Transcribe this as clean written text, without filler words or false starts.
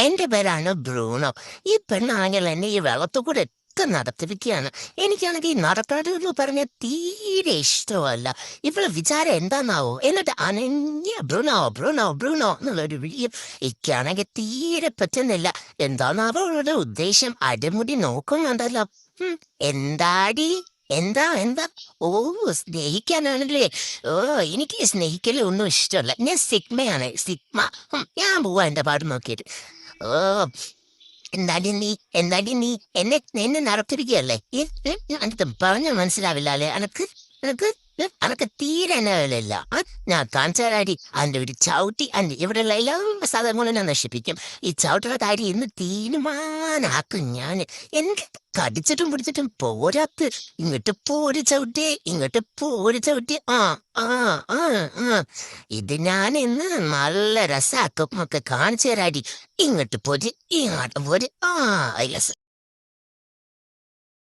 എന്റെ പേരാണ് ബ്രൂണോ. ഈ പെണ്ണാണെങ്കിൽ എന്നെ ഈ വെള്ളത്തുകൂടെ ഒക്കെ നടത്തിരിക്കുകയാണ്. എനിക്കാണെങ്കിൽ ഈ നടക്കാതെന്ന് പറഞ്ഞ തീരെ ഇഷ്ടമല്ല. ഇവള് വിചാരം എന്താന്നാവോ? എന്നിട്ട് അനന്യ ബ്രൂണോ ബ്രൂണോ ബ്രൂണോ എന്നുള്ളൊരു വിളിയും എനിക്കാണെങ്കിൽ തീരെ പറ്റുന്നില്ല. എന്താന്നാവോ അവളുടെ ഉദ്ദേശം? അടിമുടി നോക്കുന്നുണ്ടല്ലോ. എന്താടി? എന്താ എന്താ? ഓ, സ്നേഹിക്കാനാണല്ലേ? ഓ, എനിക്ക് സ്നേഹിക്കലൊന്നും ഇഷ്ടമല്ല. ഞാൻ സിഗ്മയാണ്, സിഗ്മ. ഞാൻ പോവാ എന്റെ പാട് നോക്കിയിട്ട്. ഓ, എന്താടി നീ എന്നെ എന്നെ നടത്തിരിക്കുകയല്ലേ? അനക്ക് പറഞ്ഞ മനസ്സിലാവില്ല അല്ലേ? അനക്ക് തീരെ എന്നല്ല. ഞാൻ കാണിച്ചാടി അതിന്റെ ഒരു ചവിട്ടി അന്റെ ഇവിടെയുള്ള എല്ലാ സാധനങ്ങളും ഞാൻ നശിപ്പിക്കും. ഈ ചവിട്ടുള്ള കാര്യം ഇന്ന് തീരുമാനാക്കും ഞാൻ. എനിക്ക് കടിച്ചിട്ടും പിടിച്ചിട്ടും പോരാത്ത്. ഇങ്ങോട്ട് പോര് ചവിട്ടി. ആ ആ ആ ആ ഇത് ഞാൻ ഇന്ന് നല്ല രസാക്കും ഒക്കെ കാണിച്ചു തരാടി. ഇങ്ങോട്ട് പോര്, ഇങ്ങോട്ട് പോര്. ആ യെസ്.